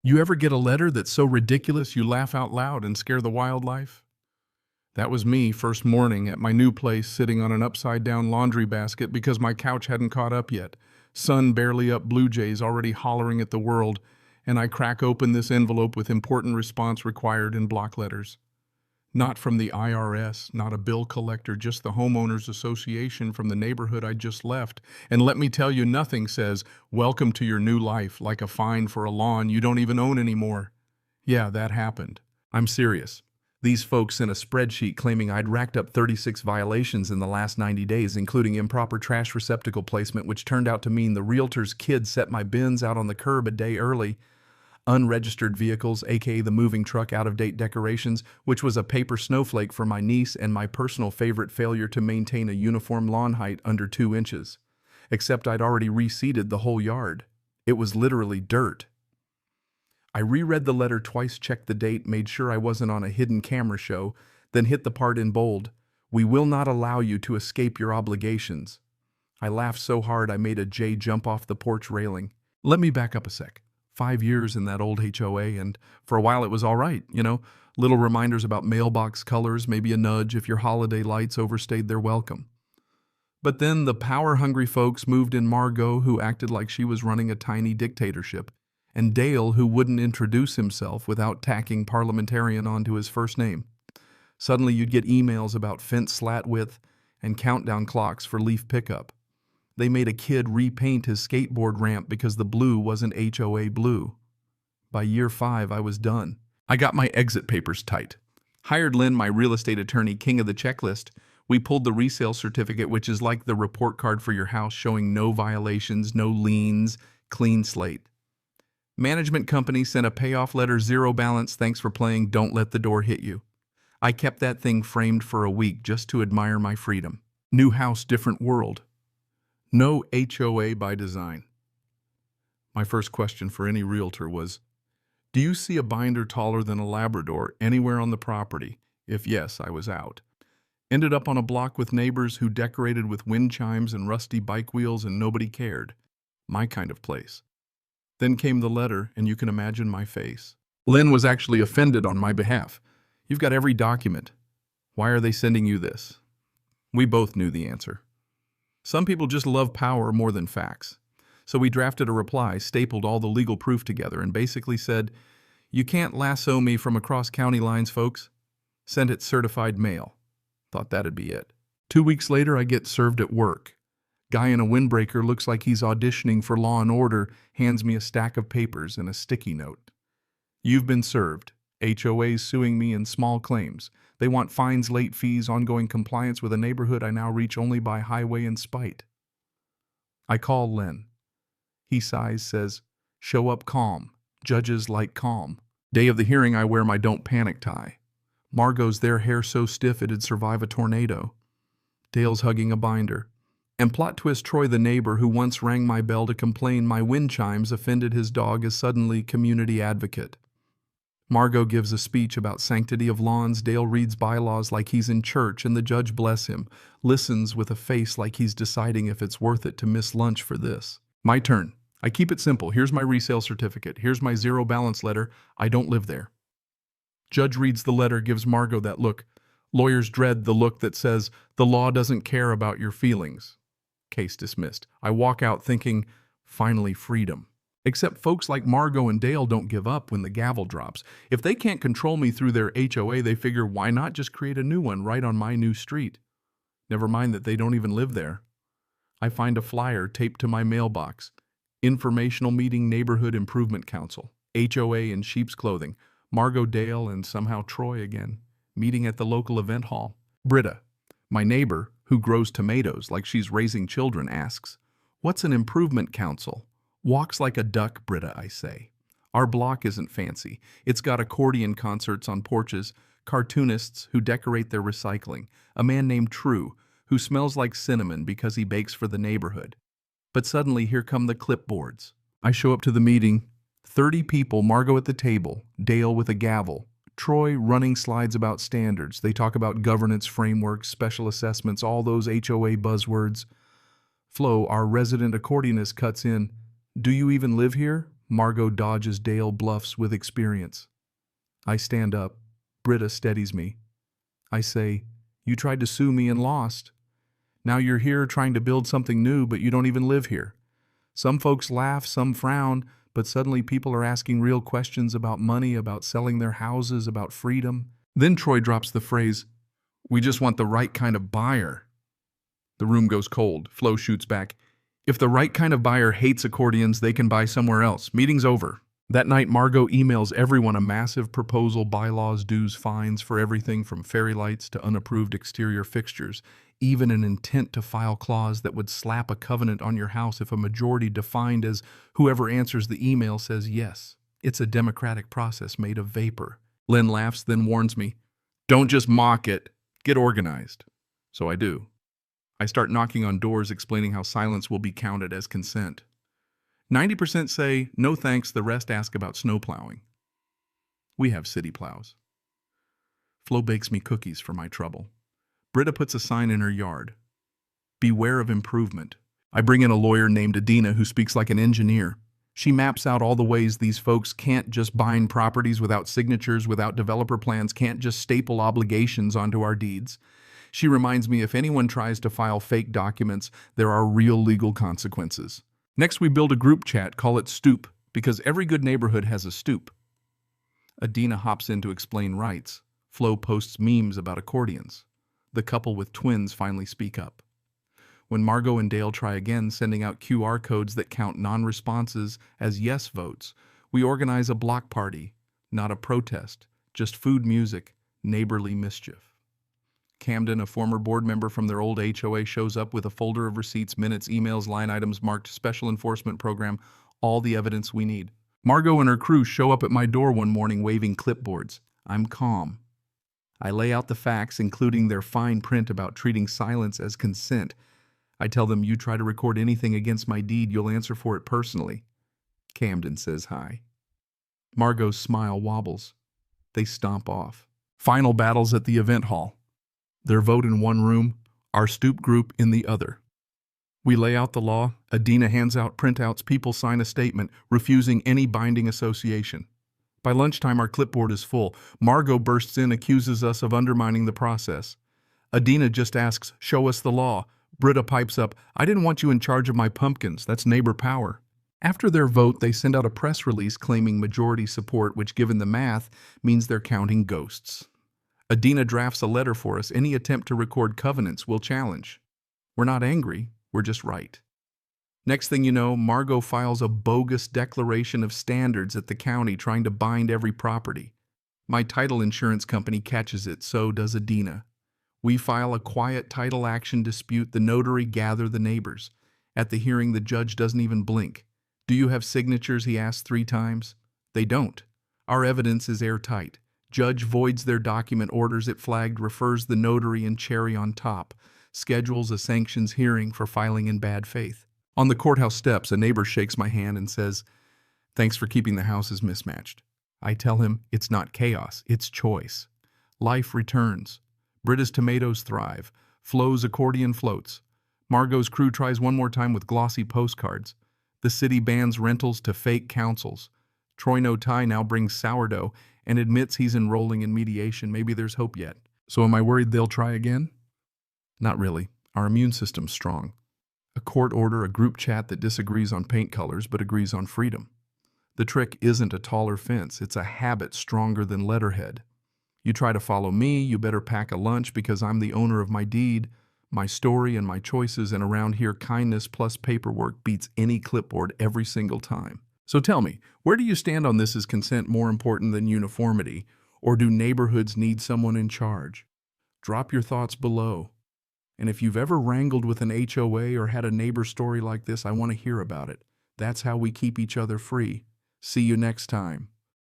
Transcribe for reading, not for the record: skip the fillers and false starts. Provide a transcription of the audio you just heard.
You ever get a letter that's so ridiculous you laugh out loud and scare the wildlife? That was me first morning at my new place sitting on an upside-down laundry basket because my couch hadn't caught up yet. Sun barely up, blue jays already hollering at the world, and I crack open this envelope with important response required in block letters. Not from the IRS, not a bill collector, just the homeowners association from the neighborhood I just left. And let me tell you, nothing says, "Welcome to your new life," like a fine for a lawn you don't even own anymore. Yeah, that happened. I'm serious. These folks sent a spreadsheet claiming I'd racked up 36 violations in the last 90 days, including improper trash receptacle placement, which turned out to mean the realtor's kid set my bins out on the curb a day early, unregistered vehicles, aka the moving truck, out-of-date decorations, which was a paper snowflake for my niece, and my personal favorite, failure to maintain a uniform lawn height under 2 inches. Except I'd already reseeded the whole yard. It was literally dirt. I reread the letter twice, checked the date, made sure I wasn't on a hidden camera show, then hit the part in bold: "We will not allow you to escape your obligations." I laughed so hard I made a jay jump off the porch railing. Let me back up a sec. 5 years in that old HOA, and for a while it was all right, little reminders about mailbox colors, maybe a nudge if your holiday lights overstayed their welcome. But then the power-hungry folks moved in: Margot, who acted like she was running a tiny dictatorship, and Dale, who wouldn't introduce himself without tacking parliamentarian onto his first name. Suddenly you'd get emails about fence slat width and countdown clocks for leaf pickup. They made a kid repaint his skateboard ramp because the blue wasn't HOA blue. By year 5, I was done. I got my exit papers tight. Hired Lynn, my real estate attorney, king of the checklist. We pulled the resale certificate, which is like the report card for your house, showing no violations, no liens, clean slate. Management company sent a payoff letter, 0 balance, thanks for playing, don't let the door hit you. I kept that thing framed for a week just to admire my freedom. New house, different world. No HOA by design. My first question for any realtor was, do you see a binder taller than a Labrador anywhere on the property? If yes, I was out. Ended up on a block with neighbors who decorated with wind chimes and rusty bike wheels, and nobody cared. My kind of place. Then came the letter, and you can imagine my face. Lynn was actually offended on my behalf. You've got every document. Why are they sending you this? We both knew the answer. Some people just love power more than facts. So we drafted a reply, stapled all the legal proof together, and basically said, "You can't lasso me from across county lines, folks." Sent it certified mail. Thought that'd be it. 2 weeks later, I get served at work. Guy in a windbreaker, looks like he's auditioning for Law and Order, hands me a stack of papers and a sticky note. "You've been served. HOA's suing me in small claims. They want fines, late fees, ongoing compliance with a neighborhood I now reach only by highway and spite." I call Len. He sighs, says, "Show up calm. Judges like calm." Day of the hearing, I wear my don't panic tie. Margot's there, hair so stiff it'd survive a tornado. Dale's hugging a binder. And plot twist, Troy, the neighbor who once rang my bell to complain my wind chimes offended his dog, is suddenly community advocate. Margot gives a speech about sanctity of lawns. Dale reads bylaws like he's in church, and the judge, bless him, listens with a face like he's deciding if it's worth it to miss lunch for this. My turn. I keep it simple. Here's my resale certificate. Here's my 0 balance letter. I don't live there. Judge reads the letter, gives Margot that look. Lawyers dread the look that says, the law doesn't care about your feelings. Case dismissed. I walk out thinking, finally freedom. Except folks like Margot and Dale don't give up when the gavel drops. If they can't control me through their HOA, they figure, why not just create a new one right on my new street? Never mind that they don't even live there. I find a flyer taped to my mailbox. Informational meeting, Neighborhood Improvement Council. HOA in sheep's clothing. Margot, Dale, and somehow Troy again. Meeting at the local event hall. Britta, my neighbor, who grows tomatoes like she's raising children, asks, "What's an improvement council?" Walks like a duck, Britta, I say. Our block isn't fancy. It's got accordion concerts on porches, cartoonists who decorate their recycling, a man named True, who smells like cinnamon because he bakes for the neighborhood. But suddenly here come the clipboards. I show up to the meeting. 30 people, Margot at the table, Dale with a gavel, Troy running slides about standards. They talk about governance frameworks, special assessments, all those HOA buzzwords. Flo, our resident accordionist, cuts in. "Do you even live here?" Margot dodges Dale bluffs with experience. I stand up. Britta steadies me. I say, "You tried to sue me and lost. Now you're here trying to build something new, but you don't even live here." Some folks laugh, some frown, but suddenly people are asking real questions about money, about selling their houses, about freedom. Then Troy drops the phrase, "We just want the right kind of buyer." The room goes cold. Flo shoots back, "If the right kind of buyer hates accordions, they can buy somewhere else. Meeting's over." That night, Margot emails everyone a massive proposal, bylaws, dues, fines for everything from fairy lights to unapproved exterior fixtures, even an intent to file clause that would slap a covenant on your house if a majority defined as whoever answers the email says yes. It's a democratic process made of vapor. Len laughs, then warns me, "Don't just mock it. Get organized." So I do. I start knocking on doors explaining how silence will be counted as consent. 90% say, "No thanks," the rest ask about snow plowing. We have city plows. Flo bakes me cookies for my trouble. Britta puts a sign in her yard. "Beware of improvement." I bring in a lawyer named Adina who speaks like an engineer. She maps out all the ways these folks can't just bind properties without signatures, without developer plans, can't just staple obligations onto our deeds. She reminds me if anyone tries to file fake documents, there are real legal consequences. Next, we build a group chat, call it Stoop, because every good neighborhood has a stoop. Adina hops in to explain rights. Flo posts memes about accordions. The couple with twins finally speak up. When Margot and Dale try again, sending out QR codes that count non-responses as yes votes, we organize a block party, not a protest, just food, music, neighborly mischief. Camden, a former board member from their old HOA, shows up with a folder of receipts, minutes, emails, line items marked Special Enforcement Program, all the evidence we need. Margot and her crew show up at my door one morning waving clipboards. I'm calm. I lay out the facts, including their fine print about treating silence as consent. I tell them, "You try to record anything against my deed, you'll answer for it personally." Camden says hi. Margot's smile wobbles. They stomp off. Final battles at the event hall. Their vote in one room, our stoop group in the other. We lay out the law. Adina hands out printouts. People sign a statement refusing any binding association. By lunchtime, our clipboard is full. Margot bursts in, accuses us of undermining the process. Adina just asks, "Show us the law." Britta pipes up, "I didn't want you in charge of my pumpkins. That's neighbor power." After their vote, they send out a press release claiming majority support, which, given the math, means they're counting ghosts. Adina drafts a letter for us. Any attempt to record covenants we'll challenge. We're not angry, we're just right. Next thing you know, Margot files a bogus declaration of standards at the county trying to bind every property. My title insurance company catches it, so does Adina. We file a quiet title action dispute. The notary gather the neighbors. At the hearing, the judge doesn't even blink. "Do you have signatures?" he asks 3 times. They don't. Our evidence is airtight. Judge voids their document, orders it flagged, refers the notary and cherry on top, schedules a sanctions hearing for filing in bad faith. On the courthouse steps, a neighbor shakes my hand and says, "Thanks for keeping the houses mismatched." I tell him it's not chaos, it's choice. Life returns. Britta's tomatoes thrive. Flo's accordion floats. Margot's crew tries one more time with glossy postcards. The city bans rentals to fake councils. Troy No Tie now brings sourdough and admits he's enrolling in mediation. Maybe there's hope yet. So am I worried they'll try again? Not really. Our immune system's strong. A court order, a group chat that disagrees on paint colors but agrees on freedom. The trick isn't a taller fence, it's a habit stronger than letterhead. You try to follow me, you better pack a lunch because I'm the owner of my deed, my story, and my choices, and around here kindness plus paperwork beats any clipboard every single time. So tell me, where do you stand on this? Is consent more important than uniformity, or do neighborhoods need someone in charge? Drop your thoughts below. And if you've ever wrangled with an HOA or had a neighbor story like this, I want to hear about it. That's how we keep each other free. See you next time.